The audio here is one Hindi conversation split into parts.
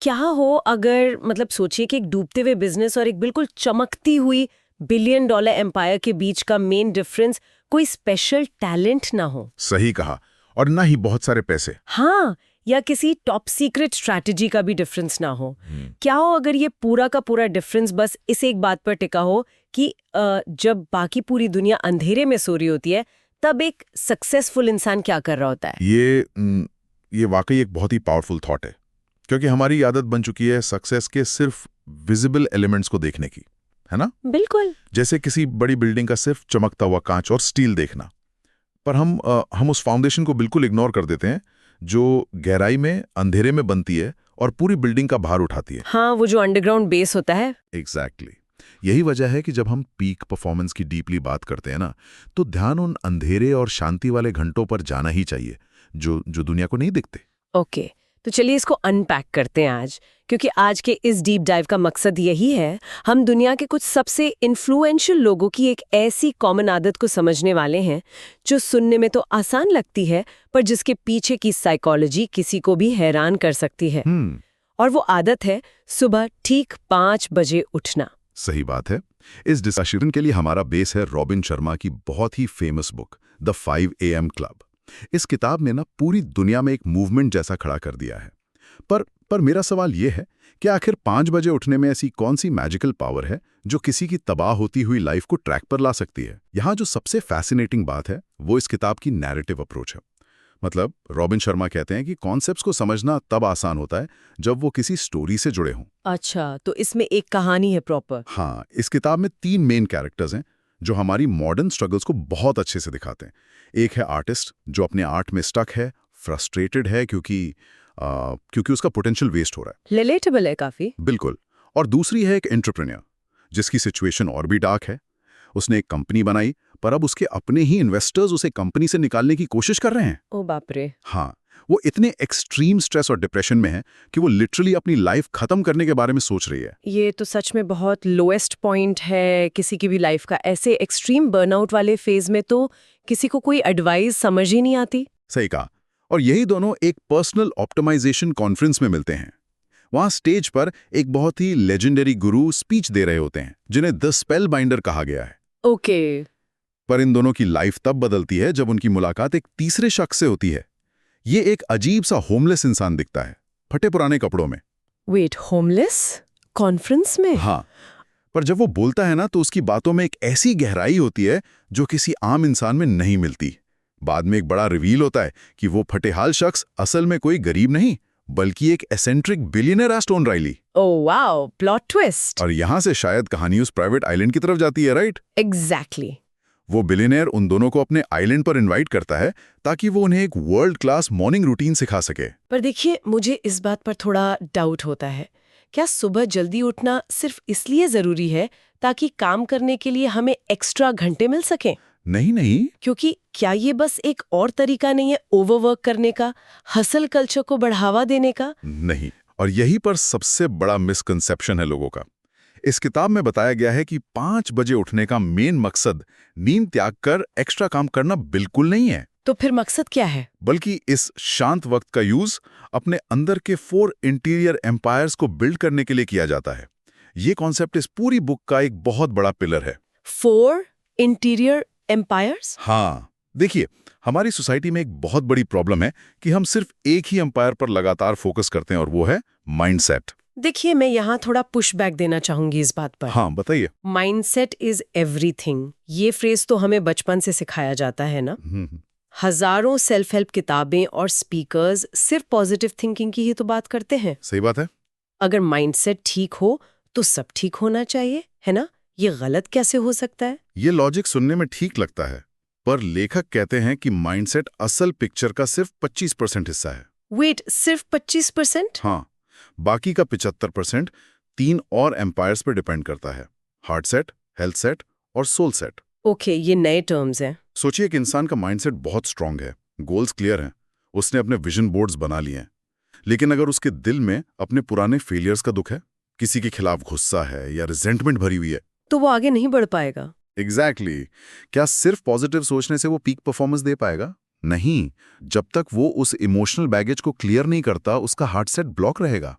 क्या हो अगर मतलब सोचिए कि एक डूबते हुए बिजनेस और एक बिल्कुल चमकती हुई बिलियन डॉलर एम्पायर के बीच का मेन डिफरेंस कोई स्पेशल टैलेंट ना हो। सही कहा। और ना ही बहुत सारे पैसे। हाँ, या किसी टॉप सीक्रेट स्ट्रैटेजी का भी डिफरेंस ना हो। क्या हो अगर ये पूरा का पूरा डिफरेंस बस इस एक बात पर टिका हो कि जब बाकी पूरी दुनिया अंधेरे में सो रही होती है तब एक सक्सेसफुल इंसान क्या कर रहा होता है। ये वाकई एक बहुत ही पावरफुल थॉट है, क्योंकि हमारी आदत बन चुकी है सक्सेस के सिर्फ विजिबल एलिमेंट्स को देखने की, है ना? बिल्कुल। जैसे किसी बड़ी बिल्डिंग का सिर्फ चमकता हुआ कांच और स्टील देखना। पर हम उस फाउंडेशन को बिल्कुल इग्नोर कर देते हैं जो गहराई में अंधेरे में बनती है और पूरी बिल्डिंग का भार उठाती है। हाँ, वो जो अंडरग्राउंड बेस होता है। एग्जैक्टली। यही वजह है कि जब हम पीक परफॉर्मेंस की डीपली बात करते हैं ना, तो ध्यान उन अंधेरे और शांति वाले घंटों पर जाना ही चाहिए जो जो दुनिया को नहीं दिखते। ओके, तो चलिए इसको अनपैक करते हैं आज, क्योंकि आज के इस डीप डाइव का मकसद यही है। हम दुनिया के कुछ सबसे इन्फ्लुएंशियल लोगों की एक ऐसी कॉमन आदत को समझने वाले हैं जो सुनने में तो आसान लगती है पर जिसके पीछे की साइकोलॉजी किसी को भी हैरान कर सकती है। और वो आदत है सुबह ठीक 5 बजे उठना। सही बात है। इस डिस्कशन के लिए हमारा बेस है रॉबिन शर्मा की बहुत ही famous book the 5 AM club. इस किताब ने ना पूरी दुनिया में एक मूवमेंट जैसा खड़ा कर दिया है। पर मेरा सवाल ये है कि आखिर 5 बजे उठने में ऐसी कौन सी मैजिकल पावर है जो किसी की तबाह होती हुई लाइफ को ट्रैक पर ला सकती है? यहाँ जो सबसे फैसिनेटिंग बात है वो इस किताब की नैरेटिव अप्रोच है। मतलब रॉबिन शर्मा कहते हैं कि कॉन्सेप्ट्स को समझना तब आसान होता है जब वो किसी स्टोरी से जुड़े हों। अच्छा, तो इसमें एक कहानी है प्रॉपर। हाँ, इस किताब में 3 मेन कैरेक्टर्स हैं जो हमारी मॉडर्न स्ट्रगल्स को बहुत अच्छे से दिखाते हैं। एक है आर्टिस्ट जो अपने आर्ट में स्टक है, फ्रस्ट्रेटेड है क्योंकि उसका पोटेंशियल वेस्ट हो रहा है। रिलेटेबल है काफी। बिल्कुल। और दूसरी है एक एंटरप्रेन्योर जिसकी सिचुएशन और भी डार्क है। उसने एक कंपनी बनाई पर अब उसके अपने ही इन्वेस्टर्स उसे कंपनी से निकालने की कोशिश कर रहे हैं। ओ बाप रे। हाँ, वो इतने एक्सट्रीम स्ट्रेस और डिप्रेशन में है कि वो लिटरली अपनी लाइफ खत्म करने के बारे में सोच रही है। ये तो सच में बहुत लोएस्ट पॉइंट है किसी की भी लाइफ का। ऐसे एक्सट्रीम बर्नआउट वाले फेज में तो किसी को कोई एडवाइस समझ ही नहीं आती। सही कहा। और यही दोनों एक पर्सनल ऑप्टिमाइजेशन कॉन्फ्रेंस में मिलते हैं। वहां स्टेज पर एक बहुत ही लेजेंडरी गुरु स्पीच दे रहे होते हैं जिन्हें द स्पेल बाइंडर कहा गया है। ओके। पर इन दोनों की लाइफ तब बदलती है जब उनकी मुलाकात एक तीसरे शख्स से होती है। ये एक अजीब सा होमलेस इंसान दिखता है, फटे पुराने कपड़ों में। वेट, होमलेस कॉन्फ्रेंस में? हाँ, पर जब वो बोलता है ना तो उसकी बातों में एक ऐसी गहराई होती है जो किसी आम इंसान में नहीं मिलती। बाद में एक बड़ा रिवील होता है कि वो फटेहाल शख्स असल में कोई गरीब नहीं बल्कि एक एसेंट्रिक बिलियनर है, Stone Riley. Oh wow, plot twist. और यहां से शायद कहानी उस प्राइवेट आइलैंड की तरफ जाती है, राइट? एग्जैक्टली। वो बिलियनियर उन दोनों को अपने आइलैंड पर इनवाइट करता है ताकि वो उन्हें एक वर्ल्ड क्लास मॉर्निंग रूटीन सिखा सके। पर देखिए, मुझे इस बात पर थोड़ा डाउट होता है। क्या सुबह जल्दी उठना सिर्फ इसलिए जरूरी है ताकि काम करने के लिए हमें एक्स्ट्रा घंटे मिल सकें? नहीं। क्योंकि क्या ये बस एक और तरीका नहीं है ओवरवर्क करने का, हसल कल्चर को बढ़ावा देने का? नहीं। और यही पर सबसे बड़ा मिसकंसेप्शन है लोगों का। इस किताब में बताया गया है कि 5 बजे उठने का मेन मकसद नींद त्याग कर एक्स्ट्रा काम करना बिल्कुल नहीं है। तो फिर मकसद क्या है? बल्कि इस शांत वक्त का यूज अपने अंदर के 4 इंटीरियर एम्पायर्स को बिल्ड करने के लिए किया जाता है। ये कॉन्सेप्ट इस पूरी बुक का एक बहुत बड़ा पिलर है। 4 इंटीरियर एम्पायर्स? हाँ, देखिए, हमारी सोसाइटी में एक बहुत बड़ी प्रॉब्लम है कि हम सिर्फ एक ही एम्पायर पर लगातार फोकस करते हैं और वो है माइंडसेट। देखिए, मैं यहाँ थोड़ा पुशबैक देना चाहूंगी इस बात पर। हाँ, बताइए। माइंडसेट इज एवरीथिंग, ये फ्रेज तो हमें बचपन से सिखाया जाता है ना। हजारों सेल्फ हेल्प किताबें और स्पीकर्स सिर्फ पॉजिटिव थिंकिंग की ही तो बात करते हैं। सही बात है। अगर माइंडसेट ठीक हो तो सब ठीक होना चाहिए, है ना? ये गलत कैसे हो सकता है? ये लॉजिक सुनने में ठीक लगता है, पर लेखक कहते हैं कि माइंडसेट असल पिक्चर का सिर्फ 25% हिस्सा है। वेट, सिर्फ 25%? हाँ, बाकी का 75% 3 और एम्पायर्स पर डिपेंड करता है: हार्ट सेट, हेल्थ सेट और सोल सेट। ओके, ये नए टर्म्स हैं। सोचिए कि इंसान का माइंडसेट बहुत स्ट्रांग है, गोल्स क्लियर हैं, उसने अपने विजन बोर्ड्स बना लिए हैं। लेकिन अगर उसके दिल में अपने पुराने फेलियर्स का दुख है, किसी के खिलाफ गुस्सा है या रिजेंटमेंट भरी हुई है, तो वो आगे नहीं बढ़ पाएगा। एग्जैक्टली। क्या सिर्फ पॉजिटिव सोचने से वो पीक परफॉर्मेंस दे पाएगा? नहीं। जब तक वो उस इमोशनल बैगेज को क्लियर नहीं करता, उसका हार्ट सेट ब्लॉक रहेगा।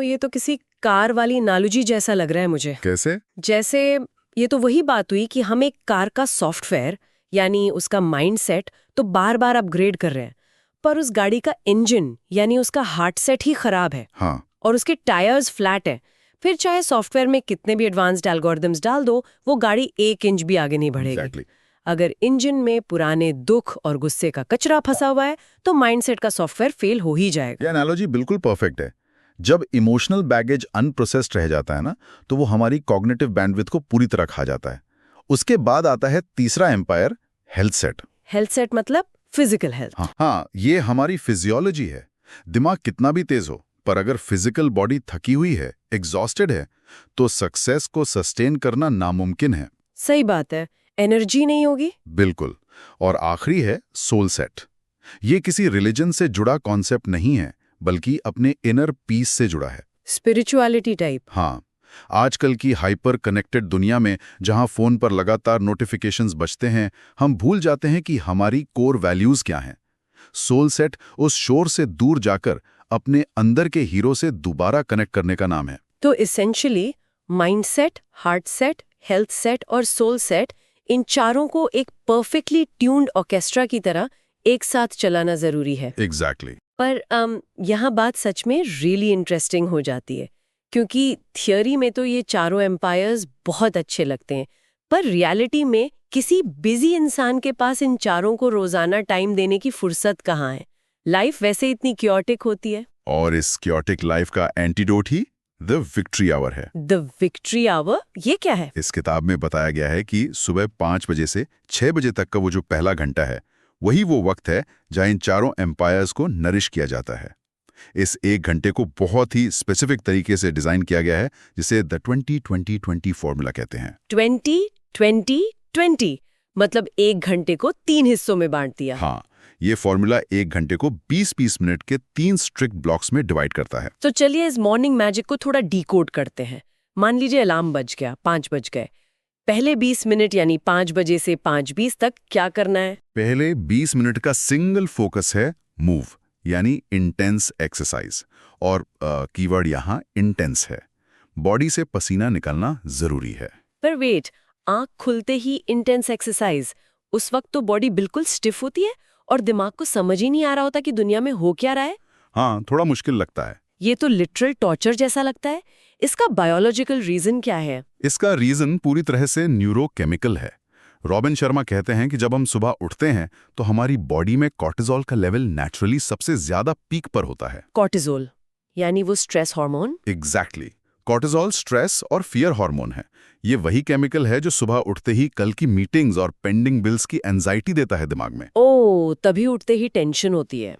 ये तो किसी कार वाली एनालॉजी जैसा लग रहा है मुझे। कैसे? जैसे ये तो वही बात हुई कि हम एक कार का सॉफ्टवेयर यानी उसका माइंडसेट तो बार बार अपग्रेड कर रहे हैं, पर उस गाड़ी का इंजन यानी उसका हार्ट सेट ही खराब है। हाँ, और उसके टायर्स फ्लैट हैं। फिर चाहे सॉफ्टवेयर में कितने भी एडवांस्ड एल्गोरिदम्स डाल दो, वो गाड़ी 1 इंच भी आगे नहीं बढ़ेगी। एग्जैक्टली। अगर इंजन में पुराने दुख और गुस्से का कचरा फंसा हुआ है तो माइंडसेट का सॉफ्टवेयर फेल हो ही जाएगा। ये एनालॉजी बिल्कुल परफेक्ट है। जब इमोशनल बैगेज अनप्रोसेस्ड रह जाता है ना, तो वो हमारी कॉग्निटिव बैंडविड्थ को पूरी तरह खा जाता है। उसके बाद आता है तीसरा empire, health set. Health set मतलब फिजिकल हेल्थ। हाँ, ये हमारी फिजियोलॉजी है। दिमाग कितना भी तेज हो, पर अगर फिजिकल बॉडी थकी हुई है, एग्जॉस्टेड है, तो सक्सेस को सस्टेन करना नामुमकिन है। सही बात है, एनर्जी नहीं होगी। बिल्कुल। और आखिरी है सोल सेट। ये किसी रिलीजन से जुड़ा कॉन्सेप्ट नहीं है, बल्कि अपने इनर पीस से जुड़ा है। Spirituality type. हाँ, आजकल की हाइपर कनेक्टेड दुनिया में जहां फोन पर लगातार नोटिफिकेशंस बजते हैं, हम भूल जाते हैं कि हमारी कोर वैल्यूज क्या हैं। सोल सेट उस शोर से दूर जाकर अपने अंदर के हीरो से दोबारा कनेक्ट करने का नाम है। तो essentially mindset, heart set, health set और सोल सेट, इन चारों को एक परफेक्टली ट्यून्ड ऑर्केस्ट्रा की तरह एक साथ चलाना जरूरी है। एग्जैक्टली। पर यहाँ बात सच में रियली इंटरेस्टिंग हो जाती है, क्योंकि थियोरी में तो ये चारों एम्पायर्स बहुत अच्छे लगते हैं, पर रियलिटी में किसी बिजी इंसान के पास इन चारों को रोजाना टाइम देने की फुर्सत कहाँ है। लाइफ वैसे इतनी क्योटिक होती है। और इस क्योटिक लाइफ का एंटीडोट ही द विक्ट्री आवर है। द विक्ट्री आवर, ये क्या है? इस किताब में बताया गया है कि सुबह 5 बजे से 6 बजे तक का वो जो पहला घंटा है, वही वो वक्त है जहां इन चारों एम्पायर्स को नरिश किया जाता है। इस 1 घंटे को बहुत ही स्पेसिफिक तरीके से डिजाइन किया गया है, जिसे द 20-20-20 फॉर्मूला कहते हैं। 20-20-20 मतलब 1 घंटे को 3 हिस्सों में बांट दिया। हाँ, ये फॉर्मूला 1 घंटे को 20-20 मिनट के 3 स्ट्रिक्ट ब्लॉक्स में डिवाइड करता है। तो चलिए इस मॉर्निंग मैजिक को थोड़ा डीकोड करते हैं। मान लीजिए अलार्म बज गया, 5 बज गए। पहले 20 मिनट यानी 5 बजे से 5:20 तक क्या करना है? पहले 20 मिनट का सिंगल फोकस है मूव, यानी इंटेंस एक्सरसाइज। और कीवर्ड यहाँ इंटेंस है। बॉडी से पसीना निकलना जरूरी है। पर वेट, आंख खुलते ही इंटेंस एक्सरसाइज, उस वक्त तो बॉडी बिल्कुल स्टिफ होती है और दिमाग को समझ ही नहीं आ रहा होता कि दुनिया में हो क्या रहा है। हाँ, थोड़ा मुश्किल लगता है। ये तो लिटरल टॉर्चर जैसा लगता है। इसका बायोलॉजिकल रीजन क्या है? इसका रीजन पूरी तरह से न्यूरोकेमिकल है। रॉबिन शर्मा कहते हैं कि जब हम सुबह उठते हैं तो हमारी बॉडी में कॉर्टिजोल का लेवल नेचुरली सबसे ज्यादा पीक पर होता है। कॉर्टिजोल यानी वो stress hormone? Exactly. Cortisol stress और फियर हार्मोन है। ये वही केमिकल है जो सुबह उठते ही कल की मीटिंग्स और पेंडिंग बिल्स की एंजाइटी देता है दिमाग में। ओह, तभी उठते ही टेंशन होती है।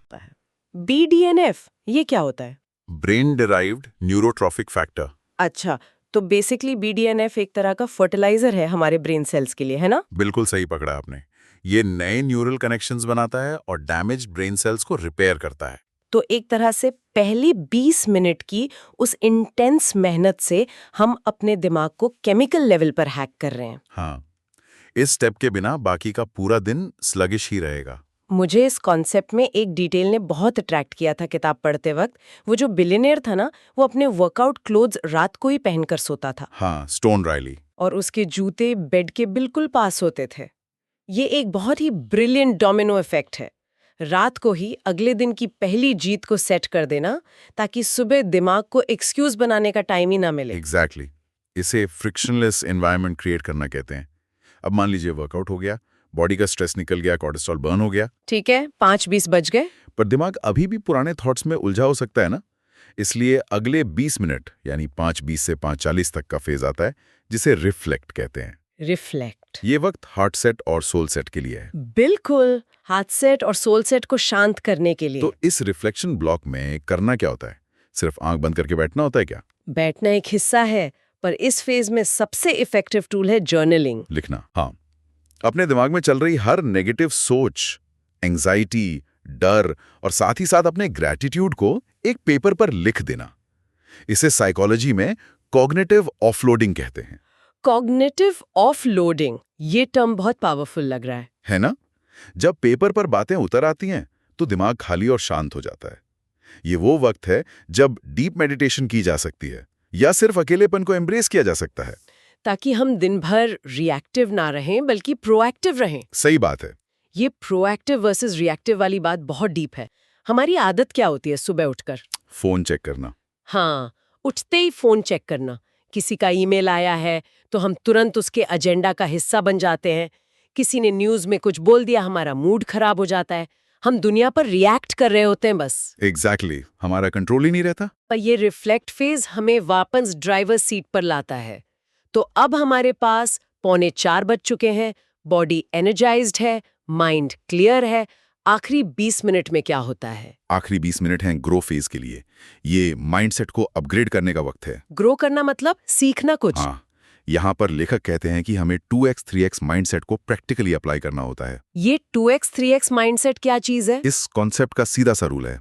BDNF ये क्या होता है? Brain derived neurotrophic factor. अच्छा, तो बेसिकली BDNF एक तरह का फर्टिलाइजर है हमारे ब्रेन सेल्स के लिए, है ना? बिल्कुल सही पकड़ा आपने। ये नए न्यूरल कनेक्शंस बनाता है और डैमेज्ड ब्रेन सेल्स को रिपेयर करता है। तो एक तरह से पहली 20 मिनट की उस इंटेंस मेहनत से हम अपने दिमाग को केमिकल लेवल पर हैक कर रहे हैं। हाँ, इस स्टेप के बिना बाकी का पूरा दिन स्लगिश ही रहेगा। मुझे इस कॉन्सेप्ट में एक डिटेल ने बहुत अट्रैक्ट किया था किताब पढ़ते वक्त। वो जो बिलियनियर था ना, वो अपने वर्कआउट क्लोथ्स रात को ही पहनकर सोता था। हाँ, स्टोन राइली। और उसके जूते बेड के बिल्कुल पास होते थे। ये एक बहुत ही ब्रिलियंट डोमिनो इफेक्ट है। रात को ही अगले दिन की पहली जीत को सेट कर देना, ताकि सुबह दिमाग को एक्सक्यूज बनाने का टाइम ही ना मिले। एग्जैक्टली। इसे फ्रिक्शनलेस एनवायरनमेंट क्रिएट करना कहते हैं। अब मान लीजिए वर्कआउट हो गया, बॉडी का स्ट्रेस निकल गया, कोर्टिसोल बर्न हो गया। ठीक है, 5:20 बज गए। पर दिमाग अभी भी पुराने थॉट्स में उलझा हो सकता है ना। इसलिए अगले 20 मिनट यानी 5:20 से 5:40 तक का फेज आता है, जिसे रिफ्लेक्ट कहते हैं। रिफ्लेक्ट। ये वक्त हार्ट सेट और सोल सेट के लिए है। बिल्कुल, हार्ट सेट और सोल सेट को शांत करने के लिए। तो इस रिफ्लेक्शन ब्लॉक में करना क्या होता है? सिर्फ आंख बंद करके बैठना होता है क्या? बैठना एक हिस्सा है, पर इस फेज में सबसे इफेक्टिव टूल है जर्नलिंग। लिखना। हाँ, अपने दिमाग में चल रही हर नेगेटिव सोच, एंजाइटी, डर और साथ ही साथ अपने ग्रैटिट्यूड को एक पेपर पर लिख देना। इसे साइकोलॉजी में कॉग्निटिव ऑफलोडिंग कहते हैं। कॉग्निटिव ऑफलोडिंग, ये टर्म बहुत पावरफुल लग रहा है ना? जब पेपर पर बातें उतर आती हैं तो दिमाग खाली और शांत हो जाता है। ये वो वक्त है जब डीप मेडिटेशन की जा सकती है या सिर्फ अकेलेपन को एम्ब्रेस किया जा सकता है। ताकि हम दिन भर रिएक्टिव ना रहें बल्कि प्रोएक्टिव रहें। सही बात है। ये प्रोएक्टिव वर्सेस रिएक्टिव वाली बात बहुत डीप है। हमारी आदत क्या होती है सुबह उठकर? फोन चेक करना। हाँ, उठते ही फोन चेक करना। किसी का ईमेल आया है तो हम तुरंत उसके एजेंडा का हिस्सा बन जाते हैं। किसी ने न्यूज़ में कुछ बोल दिया, हमारा मूड खराब हो जाता है। हम दुनिया पर रिएक्ट कर रहे होते हैं बस। एग्जैक्टली, हमारा कंट्रोल ही नहीं रहता। पर ये रिफ्लेक्ट फेज हमें वापस ड्राइवर सीट पर लाता है। तो अब हमारे पास 3:45 बज चुके हैं, बॉडी एनर्जाइज्ड है, माइंड क्लियर है। आखिरी 20 मिनट में क्या होता है? आखिरी 20 मिनट हैं ग्रो फेज के लिए। ये माइंडसेट को अपग्रेड करने का वक्त है। ग्रो करना मतलब सीखना कुछ। हाँ, यहाँ पर लेखक कहते हैं कि हमें 2x 3x माइंडसेट को प्रैक्टिकली अप्लाई करना होता है। ये 2x 3x माइंडसेट क्या चीज है? इस कॉन्सेप्ट का सीधा सा रूल है,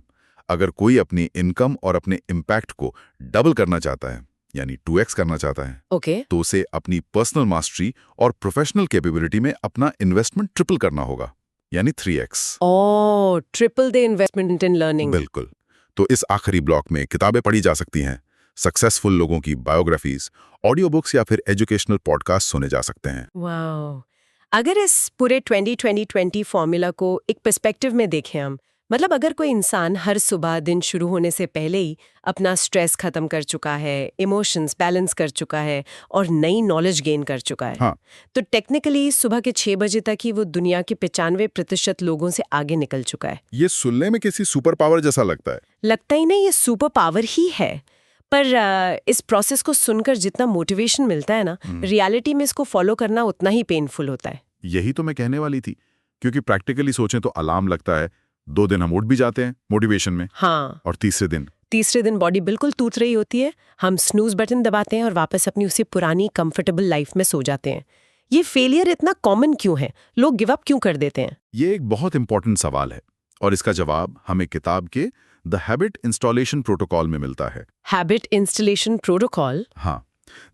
अगर कोई अपनी इनकम और अपने इम्पैक्ट को डबल करना चाहता है, यानी 2x करना चाहता है, ओके। तो उसे अपनी पर्सनल मास्टरी और प्रोफेशनल कैपेबिलिटी में अपना इन्वेस्टमेंट ट्रिपल करना होगा, यानी 3x। Oh, triple the investment in learning. बिल्कुल। तो इस आखिरी ब्लॉक में किताबें पढ़ी जा सकती हैं, सक्सेसफुल लोगों की बायोग्राफीज, ऑडियो बुक्स या फिर एजुकेशनल पॉडकास्ट सुने जा सकते हैं। वाओ। अगर इस पूरे 20-20-20 फॉर्मूला को एक पर्सपेक्टिव में देखें हम, मतलब अगर कोई इंसान हर सुबह दिन शुरू होने से पहले ही अपना स्ट्रेस खत्म कर चुका है, इमोशंस बैलेंस कर चुका है और नई नॉलेज गेन कर चुका है, हाँ। तो टेक्निकली सुबह के 6 बजे तक ही वो दुनिया के 95% लोगों से आगे निकल चुका है। ये सुनने में किसी सुपर पावर जैसा लगता है। लगता ही नहीं, ये सुपर पावर ही है। पर इस प्रोसेस को सुनकर जितना मोटिवेशन मिलता है ना, रियलिटी में इसको फॉलो करना उतना ही पेनफुल होता है। यही तो मैं कहने वाली थी, क्योंकि प्रैक्टिकली सोचें तो अलार्म लगता है, 2 दिन हम उठ भी जाते हैं मोटिवेशन में, हाँ, और तीसरे दिन बॉडी बिल्कुल टूट रही होती है, हम स्नूज बटन दबाते हैं और वापस अपनी उसी पुरानी कंफर्टेबल लाइफ में सो जाते हैं। ये फेलियर इतना कॉमन क्यों है? लोग गिव अप क्यों कर देते हैं? ये एक बहुत इंपॉर्टेंट सवाल है, और इसका जवाब हमें किताब के द हैबिट इंस्टॉलेशन प्रोटोकॉल में मिलता है। Habit installation protocol? हाँ,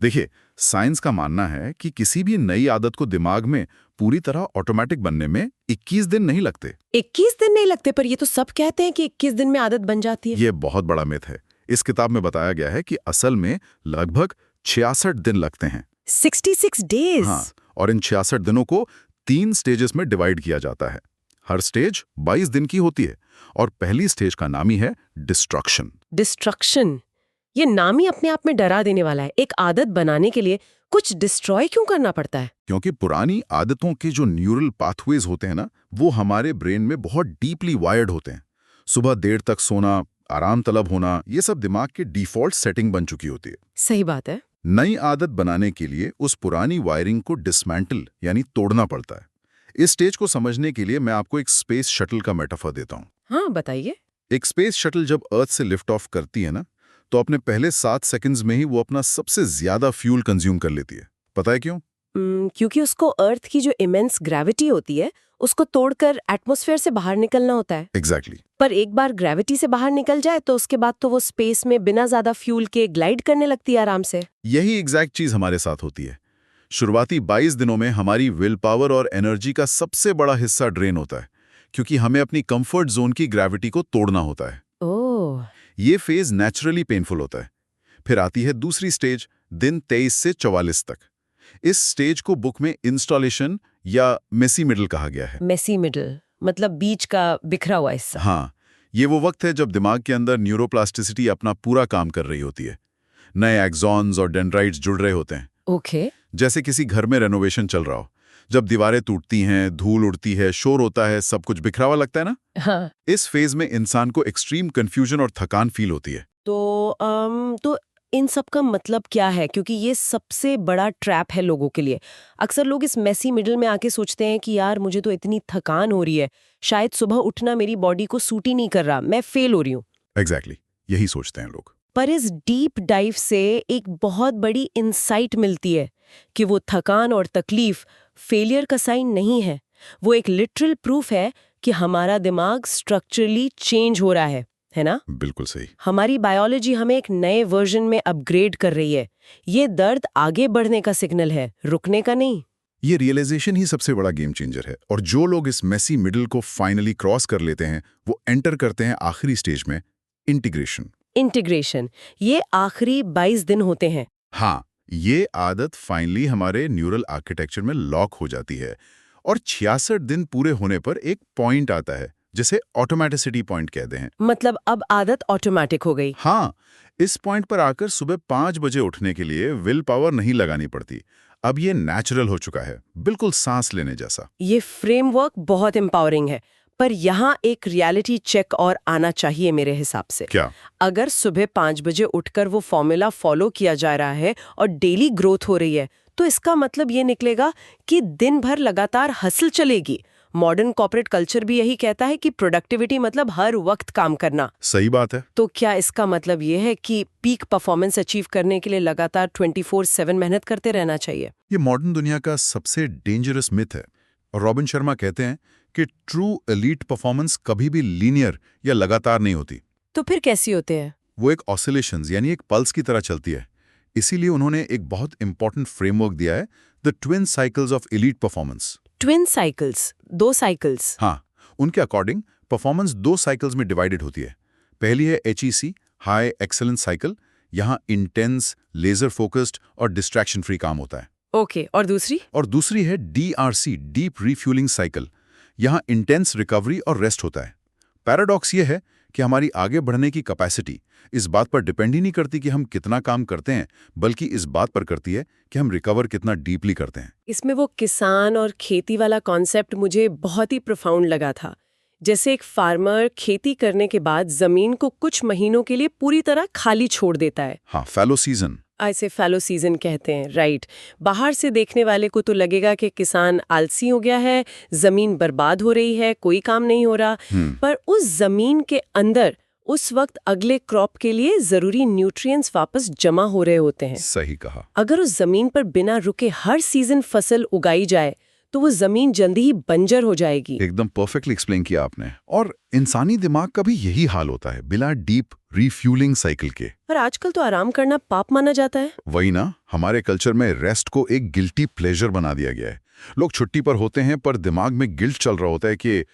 देखिए, साइंस का मानना है कि किसी भी नई आदत को दिमाग में पूरी तरह ऑटोमेटिक बनने में 21 दिन नहीं लगते। 21 दिन नहीं लगते? पर ये तो सब कहते हैं कि 21 दिन में आदत बन जाती है। ये बहुत बड़ा मिथ है। इस किताब में बताया गया है कि असल में लगभग 66 दिन लगते हैं। 66 डेज? हाँ, और इन 66 दिनों को 3 स्टेजेस में डिवाइड किया जाता है। हर स्टेज 22 दिन की होती है, और पहली स्टेज का नाम ही है डिस्ट्रक्शन। डिस्ट्रक्शन? ये नाम ही अपने आप में डरा देने वाला है। एक आदत बनाने के लिए कुछ डिस्ट्रॉय क्यों करना पड़ता है? क्योंकि पुरानी आदतों के जो न्यूरल पाथवेज होते हैं ना, वो हमारे ब्रेन में बहुत डीपली वायर्ड होते हैं। सुबह देर तक सोना, आराम तलब होना, ये सब दिमाग की डिफॉल्ट सेटिंग बन चुकी होती है। सही बात है। नई आदत बनाने के लिए उस पुरानी वायरिंग को डिसमेंटल यानी तोड़ना पड़ता है। इस स्टेज को समझने के लिए मैं आपको एक स्पेस शटल का मेटाफर देता हूँ। हाँ, बताइए। एक स्पेस शटल जब अर्थ से लिफ्ट ऑफ करती है ना, तो अपने पहले 7 सेकंड्स में ही वो अपना सबसे ज्यादा फ्यूल कंज्यूम कर लेती है। पता है क्यों? क्योंकि उसको अर्थ की जो इमेंस ग्रेविटी होती है, उसको तोड़कर एटमॉस्फेयर से बाहर निकलना होता है। एग्जैक्टली। पर एक बार ग्रेविटी से बाहर निकल जाए तो उसके बाद तो वो स्पेस में बिना ज्यादा फ्यूल के ग्लाइड करने लगती है आराम से। यही एग्जैक्ट चीज हमारे साथ होती है। शुरुआती 22 दिनों में हमारी विल पावर और एनर्जी का सबसे बड़ा हिस्सा ड्रेन होता है, क्योंकि हमें अपनी कंफर्ट जोन की ग्रेविटी को तोड़ना होता है। ओह। ये फेज नेचुरली पेनफुल होता है। फिर आती है दूसरी स्टेज, दिन 23 से 44 तक। इस स्टेज को बुक में इंस्टॉलेशन या मेसी मिडल कहा गया है। मेसी मिडल मतलब बीच का बिखरा हुआ हिस्सा। हाँ, ये वो वक्त है जब दिमाग के अंदर न्यूरोप्लास्टिसिटी अपना पूरा काम कर रही होती है। नए एक्सॉन्स और डेंड्राइट्स जुड़ रहे होते हैं। ओके। जैसे किसी घर में रेनोवेशन चल रहा हो, जब दीवारें टूटती हैं, धूल उड़ती है, शोर होता है, सब कुछ बिखरा हुआ लगता है ना। हाँ। इस फेज में इंसान को एक्सट्रीम कंफ्यूजन और थकान फील होती है। तो इन सब का मतलब क्या है? क्योंकि ये सबसे बड़ा ट्रैप है लोगों के लिए। अक्सर लोग इस मेसी मिडल में आके सोचते हैं कि यार मुझे तो इतनी थकान हो रही है, शायद सुबह उठना मेरी बॉडी को सूट ही नहीं कर रहा, मैं फेल हो रही हूँ। एग्जैक्टली, यही सोचते हैं लोग। पर इस डीप डाइव से एक बहुत बड़ी इंसाइट मिलती है कि वो थकान और तकलीफ फेलियर का साइन नहीं है। वो एक लिटरल प्रूफ है कि हमारा दिमाग स्ट्रक्चरली चेंज हो रहा है ना? बिल्कुल सही। हमारी बायोलॉजी हमें एक नए वर्जन में अपग्रेड कर रही है। ये दर्द आगे बढ़ने का सिग्नल है, रुकने का नहीं। ये रियलाइजेशन ही सबसे बड़ा गेम चेंजर है। और जो लोग इस मेसी मिडल को फाइनली क्रॉस कर लेते हैं, वो एंटर करते हैं आखिरी स्टेज में, इंटीग्रेशन। इंटीग्रेशन, ये आखिरी 22 दिन होते हैं। हाँ, ये आदत फाइनली हमारे न्यूरल आर्किटेक्चर में लॉक हो जाती है और 66 दिन पूरे होने पर एक पॉइंट आता है जिसे ऑटोमेटिसिटी पॉइंट कहते हैं। मतलब अब आदत ऑटोमेटिक हो गई। हाँ, इस पॉइंट पर आकर सुबह 5 बजे उठने के लिए विल पावर नहीं लगानी पड़ती। अब ये नेचुरल हो चुका है, बिल्कुल सांस लेने जैसा। ये फ्रेमवर्क बहुत एम्पावरिंग है, पर यहाँ एक रियलिटी चेक और आना चाहिए मेरे हिसाब से। क्या? अगर सुबह 5 बजे उठकर वो फॉर्मूला फॉलो किया जा रहा है और डेली ग्रोथ हो रही है, तो इसका मतलब ये निकलेगा कि दिन भर लगातार हसल चलेगी। मॉडर्न कॉर्पोरेट कल्चर भी यही कहता है कि प्रोडक्टिविटी मतलब हर वक्त काम करना। सही बात है। तो क्या इसका मतलब ये है कि पीक परफॉर्मेंस अचीव करने के लिए लगातार 24/7 मेहनत करते रहना चाहिए? ये मॉडर्न दुनिया का सबसे डेंजरस मिथ है और रॉबिन शर्मा कहते हैं कि ट्रू एलीट परफॉर्मेंस कभी भी लीनियर या लगातार नहीं होती। तो फिर कैसी होते हैं? वो एक ऑसिलेशंस यानी एक पल्स की तरह चलती है। इसीलिए उन्होंने एक बहुत इंपॉर्टेंट फ्रेमवर्क दिया है, the twin cycles of elite performance. Twin cycles, 2 cycles. हाँ, उनके अकॉर्डिंग परफॉर्मेंस 2 साइकिल्स में डिवाइडेड होती है। पहली है HEC, हाई एक्सेलेंस साइकिल। यहाँ इंटेंस, लेजर फोकस्ड और डिस्ट्रैक्शन फ्री काम होता है। ओके, और दूसरी? और दूसरी है DRC, डीप रिफ्यूलिंग साइकिल। यहाँ इंटेंस रिकवरी और रेस्ट होता है। पैराडॉक्स ये है कि हमारी आगे बढ़ने की कैपेसिटी इस बात पर डिपेंड ही नहीं करती कि हम कितना काम करते हैं, बल्कि इस बात पर करती है कि हम रिकवर कितना डीपली करते हैं। इसमें वो किसान और खेती वाला कॉन्सेप्ट मुझे बहुत ही प्रोफाउंड लगा था। जैसे एक फार्मर खेती करने के बाद जमीन को कुछ महीनों के लिए पूरी तरह खाली छोड़ देता है। हाँ, फैलो सीजन। ऐसे फैलो सीजन कहते हैं, राइट। बाहर से देखने वाले को तो लगेगा कि किसान आलसी हो गया है, जमीन बर्बाद हो रही है, कोई काम नहीं हो रहा। पर उस जमीन के अंदर उस वक्त अगले क्रॉप के लिए जरूरी न्यूट्रिएंट्स वापस जमा हो रहे होते हैं। सही कहा। अगर उस जमीन पर बिना रुके हर सीजन फसल उगाई जाए तो वो जमीन जल्दी ही बंजर हो जाएगी। एकदम परफेक्टली एक्सप्लेन किया आपने। और इंसानी दिमाग का भी यही हाल होता है, बिना डीप रिफ्यूलिंग साइकिल के। पर आजकल तो आराम करना पाप माना जाता है। वही ना, हमारे कल्चर में रेस्ट को एक गिल्टी प्लेजर बना दिया गया है। लोग छुट्टी पर होते हैं पर दिमाग में गिल्ट चल रहा होता है कि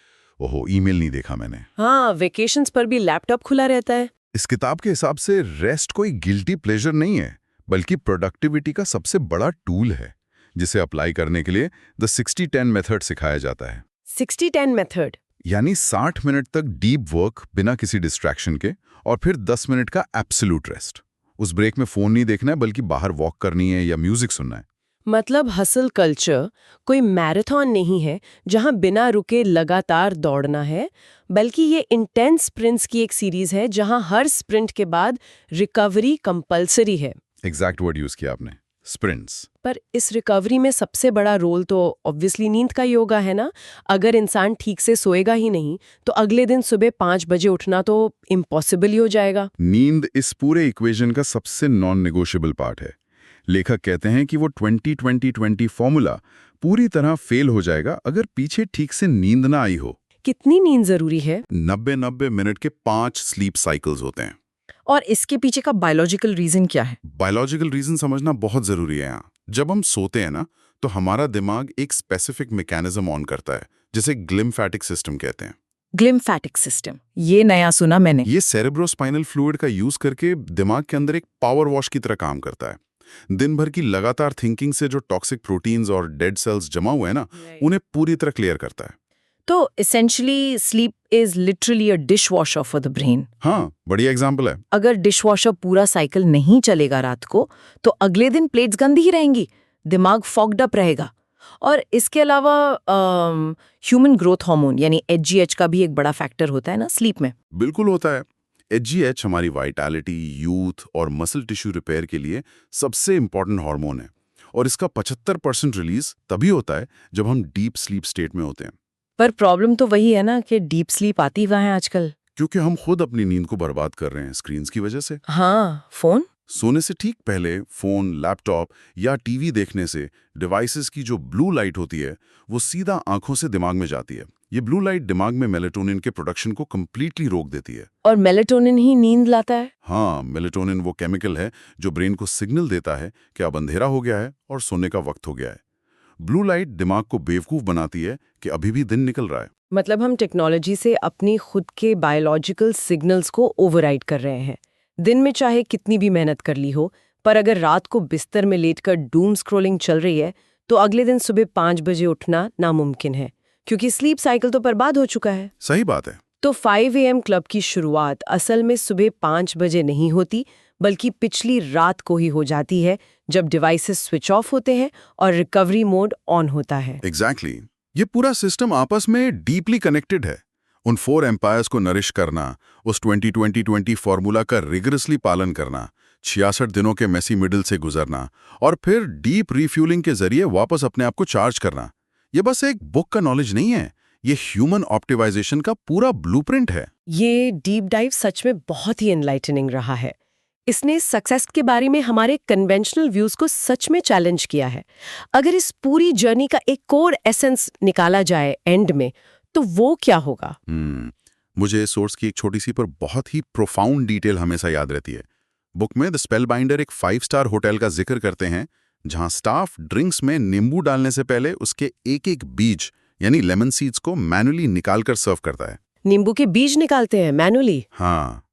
ओहो, ईमेल नहीं देखा मैंने। हाँ, वेकेशंस पर भी लैपटॉप खुला रहता है। इस किताब के हिसाब से रेस्ट कोई गिल्टी प्लेजर नहीं है, बल्कि प्रोडक्टिविटी का सबसे बड़ा टूल है, जिसे अप्लाई करने के लिए द 60-10 मेथड सिखाया जाता है। 60-10 मेथड यानी 60 मिनट तक डीप वर्क बिना किसी डिस्ट्रैक्शन के, और फिर 10 मिनट का एब्सोल्यूट रेस्ट। उस ब्रेक में फोन नहीं देखना है, बल्कि बाहर वॉक करनी है या म्यूजिक सुनना है। मतलब हसल कल्चर कोई मैराथन नहीं है जहां बिना रुके लगातार दौड़ना है, बल्कि ये इंटेंस स्प्रिंट्स की एक सीरीज है जहां हर स्प्रिंट के बाद रिकवरी कंपलसरी है। एग्जैक्ट वर्ड यूज किया आपने, स्प्रिंट्स। पर इस रिकवरी में सबसे बड़ा रोल तो ऑब्वियसली नींद का योगा है ना। अगर इंसान ठीक से सोएगा ही नहीं तो अगले दिन सुबह 5 बजे उठना तो इम्पॉसिबल ही हो जाएगा। नींद इस पूरे इक्वेशन का सबसे नॉन नेगोशिएबल पार्ट है। लेखक कहते हैं कि वो 20-20-20 फॉर्मूला पूरी तरह फेल हो जाएगा अगर पीछे ठीक से नींद ना आई हो। कितनी नींद जरूरी है? 90 मिनट के 5 स्लीप साइकिल्स होते हैं। और इसके पीछे का बायोलॉजिकल रीजन क्या है? बायोलॉजिकल रीजन समझना बहुत जरूरी है यहाँ। जब हम सोते हैं ना, तो हमारा दिमाग एक स्पेसिफिक मैकेनिज्म ऑन करता है, जिसे ग्लिम्फेटिक सिस्टम कहते हैं। ग्लिम्फेटिक सिस्टम, ये नया सुना मैंने। ये सेरेब्रोस्पाइनल फ्लूइड का यूज करके दिमाग के अंदर एक पावर वॉश की तरह काम करता है। दिन भर की लगातार थिंकिंग से जो टॉक्सिक प्रोटीन्स और डेड सेल्स जमा हुए हैं ना, उन्हें पूरी तरह क्लियर करता है। तो essentially sleep is literally a dishwasher for the brain. हाँ, बढ़िया एग्जाम्पल है। अगर डिशवॉशर पूरा साइकिल नहीं चलेगा रात को, तो अगले दिन प्लेट्स गंदी ही रहेंगी, दिमाग फॉग्ड अप रहेगा। और इसके अलावा ह्यूमन ग्रोथ हार्मोन यानी HGH का भी एक बड़ा फैक्टर होता है ना स्लीप में। बिल्कुल होता है। HGH हमारी वाइटैलिटी, यूथ और मसल टिश्यू रिपेयर के लिए सबसे इंपॉर्टेंट हार्मोन है, और इसका 75% रिलीज तभी होता है जब हम डीप स्लीप स्टेट में होते हैं। पर प्रॉब्लम तो वही है ना कि डीप स्लीप आती कहाँ है आजकल? क्योंकि हम खुद अपनी नींद को बर्बाद कर रहे हैं स्क्रीन्स की वजह से। हाँ, फोन। सोने से ठीक पहले फोन, लैपटॉप या टीवी देखने से डिवाइसेस की जो ब्लू लाइट होती है, वो सीधा आंखों से दिमाग में जाती है। ये ब्लू लाइट दिमाग में मेलेटोनिन के प्रोडक्शन को कंप्लीटली रोक देती है। और मेलेटोनिन ही नींद लाता है? हाँ, मेलेटोनिन वो केमिकल है जो ब्रेन को सिग्नल देता है कि अब अंधेरा हो गया है और सोने का वक्त हो गया है। ब्लू लाइट दिमाग को बेवकूफ बनाती है कि अभी भी दिन निकल रहा है। मतलब हम टेक्नोलॉजी से अपनी खुद के बायोलॉजिकल सिग्नल्स को ओवरराइड कर रहे हैं। दिन में चाहे कितनी भी मेहनत कर ली हो, पर अगर रात को बिस्तर में लेटकर डूम स्क्रॉलिंग चल रही है तो अगले दिन सुबह 5 बजे उठना नामुमकिन है, क्योंकि स्लीप साइकिल तो बर्बाद हो चुका है। सही बात है। तो 5 AM क्लब की शुरुआत असल में सुबह 5 बजे नहीं होती, बल्कि पिछली रात को ही हो जाती है, जब डिवाइसेस स्विच ऑफ होते हैं और रिकवरी मोड ऑन होता है। एग्जैक्टली। ये पूरा सिस्टम आपस में डीपली कनेक्टेड है। उन 4 एम्पायर्स को नरिश करना, उस 20-20-20 फॉर्मूला का रिगरसली पालन करना, 66 दिनों के मेसी मिडिल से गुजरना और फिर डीप रिफ्यूलिंग के जरिए वापस अपने आप को चार्ज करना, ये बस एक बुक का नॉलेज नहीं है, ये ह्यूमन ऑप्टिमाइजेशन का पूरा ब्लूप्रिंट है। ये डीप डाइव सच में बहुत ही एनलाइटनिंग रहा है। इसने सक्सेस के बारे में हमारे कन्वेंशनल व्यूज को सच में चैलेंज किया है। अगर इस पूरी जर्नी का एक कोर एसेंस निकाला जाए एंड में, तो वो क्या होगा? मुझे सोर्स की एक छोटी सी पर बहुत ही प्रोफाउंड डिटेल हमेशा याद रहती है। बुक में द स्पेल बाइंडर एक 5 स्टार होटल का जिक्र करते हैं, जहां स्टाफ ड्रिंक्स में नींबू डालने से पहले उसके एक-एक बीज यानी लेमन सीड्स को मैनुअली निकालकर सर्व करता है। नींबू के बीज निकालते हैं मैनुअली? हाँ,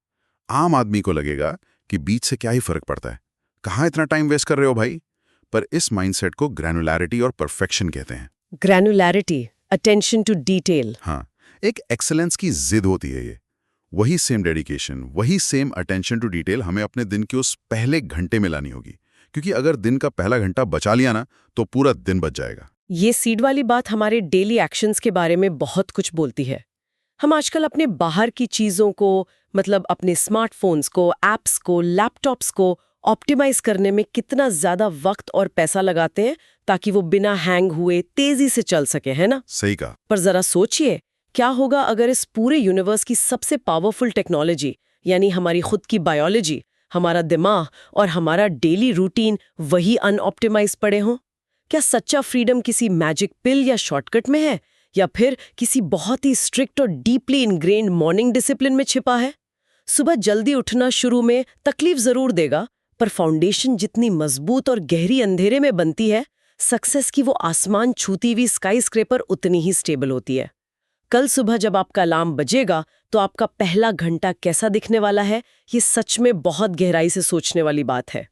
आम आदमी को लगेगा कि बीज से क्या ही फर्क पड़ता है, कहाँ इतना टाइम वेस्ट कर रहे हो भाई। पर इस माइंडसेट को ग्रैनुलैरिटी और परफेक्शन कहते हैं। ग्रैनुलैरिटी, अटेंशन टू डिटेल। हाँ, एक एक्सेलेंस की जिद होती है ये। वही सेम डेडिकेशन, वही सेम अटेंशन टू डिटेल हमें अपने दिन के उस पहले घंटे में लानी होगी, क्योंकि अगर दिन का पहला घंटा बचा लिया ना, तो पूरा दिन बच जाएगा। ये सीड वाली बात हमारे डेली एक्शंस के बारे में बहुत कुछ बोलती है। हम आजकल अपने बाहर की चीज़ों को, मतलब अपने स्मार्टफोन्स को, ऐप्स को, लैपटॉप्स को ऑप्टिमाइज करने में कितना ज़्यादा वक्त और पैसा लगाते हैं ताकि वो बिना हैंग हुए तेज़ी से चल सके, है ना? सही कहा। पर ज़रा सोचिए, क्या होगा अगर इस पूरे यूनिवर्स की सबसे पावरफुल टेक्नोलॉजी, यानी हमारी खुद की बायोलॉजी, हमारा दिमाग और हमारा डेली रूटीन वही अनऑप्टिमाइज पड़े हों? क्या सच्चा फ्रीडम किसी मैजिक पिल या शॉर्टकट में है, या फिर किसी बहुत ही स्ट्रिक्ट और डीपली इनग्रेन्ड मॉर्निंग डिसिप्लिन में छिपा है? सुबह जल्दी उठना शुरू में तकलीफ जरूर देगा, पर फाउंडेशन जितनी मजबूत और गहरी अंधेरे में बनती है, सक्सेस की वो आसमान छूती हुई स्काई स्क्रेपर उतनी ही स्टेबल होती है। कल सुबह जब आपका अलार्म बजेगा, तो आपका पहला घंटा कैसा दिखने वाला है, ये सच में बहुत गहराई से सोचने वाली बात है।